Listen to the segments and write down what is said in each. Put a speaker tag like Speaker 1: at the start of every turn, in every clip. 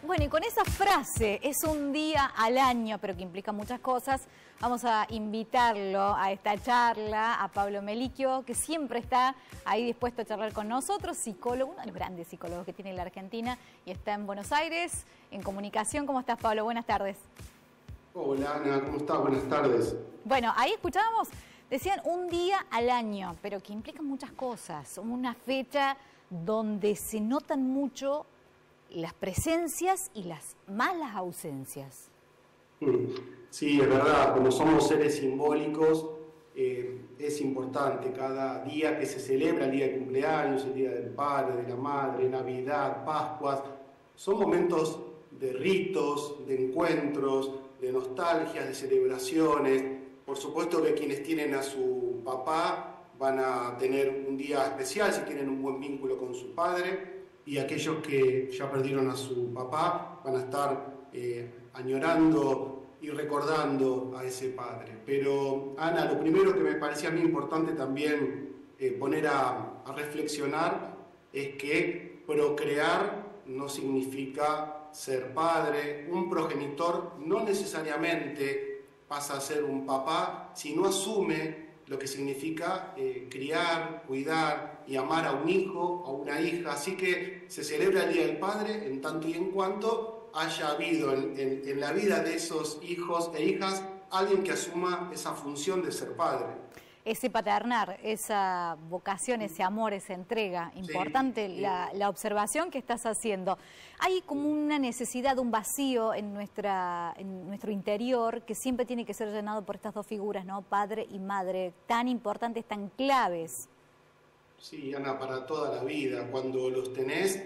Speaker 1: Bueno, y con esa frase, es un día al año, pero que implica muchas cosas, vamos a invitarlo a esta charla, a Pablo Melicchio, que siempre está ahí dispuesto a charlar con nosotros, psicólogo, uno de los grandes psicólogos que tiene la Argentina, y está en Buenos Aires, en comunicación. ¿Cómo estás, Pablo? Buenas tardes.
Speaker 2: Hola, Ana, ¿cómo estás? Buenas tardes.
Speaker 1: Bueno, ahí escuchábamos, decían un día al año, pero que implica muchas cosas, una fecha donde se notan mucho las presencias y las malas ausencias.
Speaker 2: Sí, es verdad, como somos seres simbólicos, es importante cada día que se celebra, el día de cumpleaños, el día del padre, de la madre, Navidad, Pascuas, son momentos de ritos, de encuentros, de nostalgias, de celebraciones. Por supuesto que quienes tienen a su papá van a tener un día especial si tienen un buen vínculo con su padre, y aquellos que ya perdieron a su papá van a estar añorando y recordando a ese padre. Pero, Ana, lo primero que me parecía a mí importante también poner a reflexionar es que procrear no significa ser padre. Un progenitor no necesariamente pasa a ser un papá si no asume lo que significa criar, cuidar y amar a un hijo, a una hija. Así que se celebra el Día del Padre en tanto y en cuanto haya habido en la vida de esos hijos e hijas alguien que asuma esa función de ser padre.
Speaker 1: Ese paternar, esa vocación, ese amor, esa entrega, importante
Speaker 2: sí.
Speaker 1: La observación que estás haciendo. Hay como una necesidad, un vacío en nuestro interior que siempre tiene que ser llenado por estas dos figuras, ¿no? Padre y madre, tan importantes, tan claves.
Speaker 2: Sí, Ana, para toda la vida. Cuando los tenés,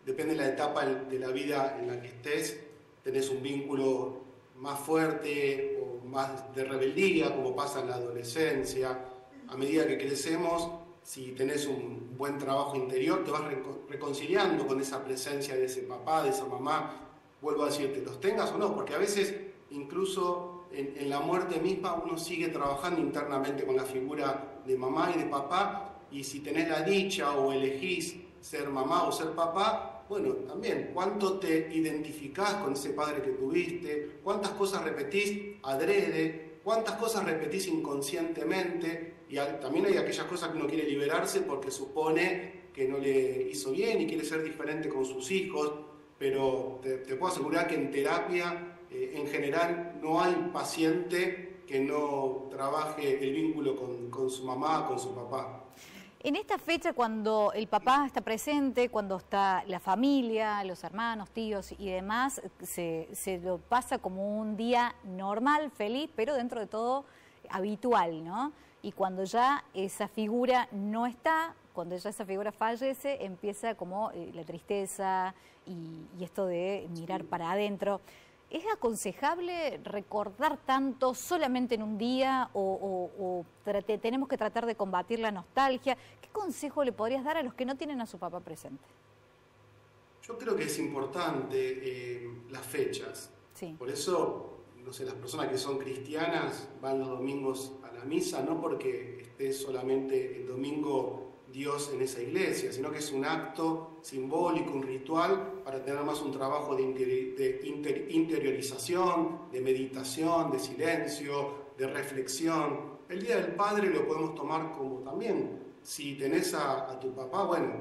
Speaker 2: depende de la etapa de la vida en la que estés, tenés un vínculo más fuerte o más de rebeldía, como pasa en la adolescencia. A medida que crecemos, si tenés un buen trabajo interior, te vas reconciliando con esa presencia de ese papá, de esa mamá. Vuelvo a decirte, los tengas o no, porque a veces incluso en la muerte misma uno sigue trabajando internamente con la figura de mamá y de papá, y si tenés la dicha o elegís ser mamá o ser papá, bueno, también, ¿cuánto te identificás con ese padre que tuviste? ¿Cuántas cosas repetís adrede? ¿Cuántas cosas repetís inconscientemente? Y también hay aquellas cosas que uno quiere liberarse porque supone que no le hizo bien y quiere ser diferente con sus hijos, pero te puedo asegurar que en terapia, en general, no hay paciente que no trabaje el vínculo con su mamá, con su papá.
Speaker 1: En esta fecha, cuando el papá está presente, cuando está la familia, los hermanos, tíos y demás, se lo pasa como un día normal, feliz, pero dentro de todo habitual, ¿no? Y cuando ya esa figura no está, cuando ya esa figura fallece, empieza como la tristeza y esto de mirar para adentro. ¿Es aconsejable recordar tanto solamente en un día o tenemos que tratar de combatir la nostalgia? ¿Qué consejo le podrías dar a los que no tienen a su papá presente?
Speaker 2: Yo creo que es importante las fechas.
Speaker 1: Sí.
Speaker 2: Por eso, no sé, las personas que son cristianas van los domingos a la misa, no porque esté solamente el domingo Dios en esa iglesia, sino que es un acto simbólico, un ritual, para tener más un trabajo de interiorización, de meditación, de silencio, de reflexión. El Día del Padre lo podemos tomar como también, si tenés a tu papá, bueno,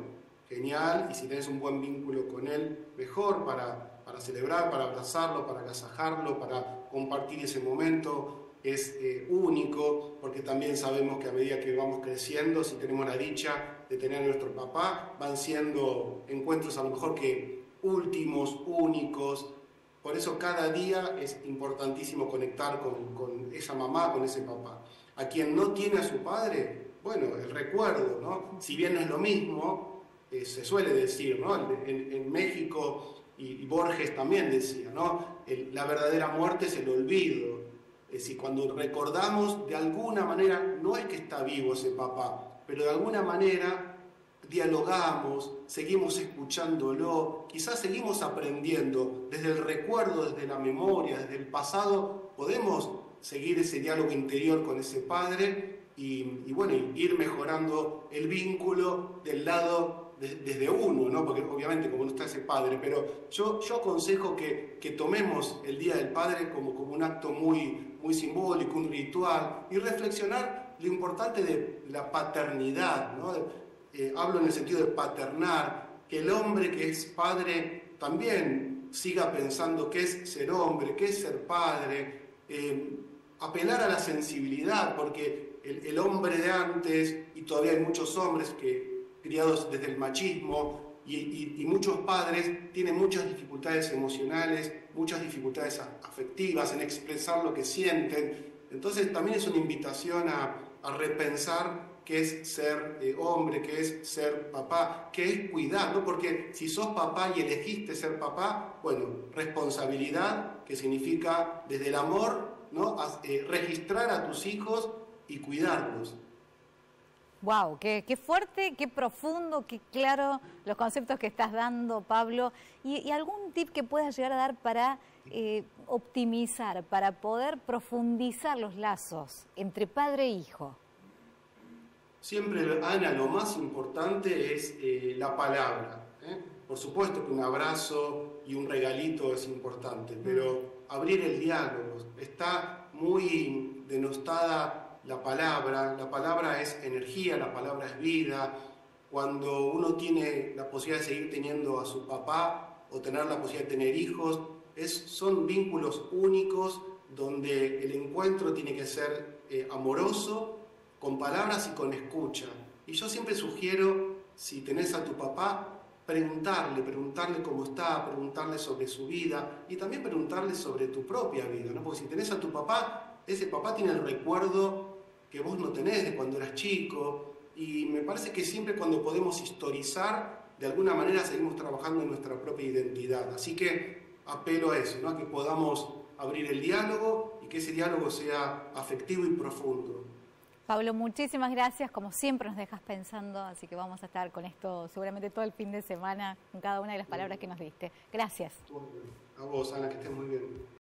Speaker 2: genial, y si tenés un buen vínculo con él, mejor, para celebrar, para abrazarlo, para agasajarlo, para compartir ese momento. Es único, porque también sabemos que a medida que vamos creciendo, si tenemos la dicha de tener a nuestro papá, van siendo encuentros a lo mejor que últimos, únicos. Por eso cada día es importantísimo conectar con esa mamá, con ese papá. A quien no tiene a su padre, bueno, el recuerdo, ¿no? Si bien no es lo mismo, se suele decir, ¿no? En México, y Borges también decía, ¿no? La verdadera muerte es el olvido. Es decir, cuando recordamos, de alguna manera, no es que está vivo ese papá, pero de alguna manera dialogamos, seguimos escuchándolo, quizás seguimos aprendiendo, desde el recuerdo, desde la memoria, desde el pasado, podemos seguir ese diálogo interior con ese padre y bueno, ir mejorando el vínculo del lado desde uno, ¿no? Porque obviamente como no está ese padre, pero yo aconsejo que tomemos el Día del Padre como un acto muy, muy simbólico, un ritual, y reflexionar lo importante de la paternidad, ¿no? Hablo en el sentido de paternar, que el hombre que es padre también siga pensando qué es ser hombre, qué es ser padre, apelar a la sensibilidad, porque el hombre de antes, y todavía hay muchos hombres que criados desde el machismo, y muchos padres tienen muchas dificultades emocionales, muchas dificultades afectivas en expresar lo que sienten. Entonces también es una invitación a repensar qué es ser hombre, qué es ser papá, qué es cuidar, ¿no? Porque si sos papá y elegiste ser papá, bueno, responsabilidad, que significa desde el amor, ¿no? Registrar a tus hijos y cuidarlos.
Speaker 1: Wow, qué fuerte, qué profundo, qué claro los conceptos que estás dando, Pablo. ¿Y algún tip que puedas llegar a dar para optimizar, para poder profundizar los lazos entre padre e hijo?
Speaker 2: Siempre, Ana, lo más importante es la palabra. Por supuesto que un abrazo y un regalito es importante, pero abrir el diálogo. Está muy denostada la palabra es energía, la palabra es vida. Cuando uno tiene la posibilidad de seguir teniendo a su papá o tener la posibilidad de tener hijos, son vínculos únicos donde el encuentro tiene que ser amoroso, con palabras y con escucha. Y yo siempre sugiero, si tenés a tu papá, preguntarle cómo está, preguntarle sobre su vida y también preguntarle sobre tu propia vida, ¿no? Porque si tenés a tu papá, ese papá tiene el recuerdo que vos no tenés de cuando eras chico, y me parece que siempre cuando podemos historizar, de alguna manera seguimos trabajando en nuestra propia identidad. Así que apelo a eso, ¿no? A que podamos abrir el diálogo y que ese diálogo sea afectivo y profundo.
Speaker 1: Pablo, muchísimas gracias. Como siempre nos dejas pensando, así que vamos a estar con esto seguramente todo el fin de semana, con cada una de las palabras que nos diste. Gracias.
Speaker 2: A vos, Ana, que estés muy bien.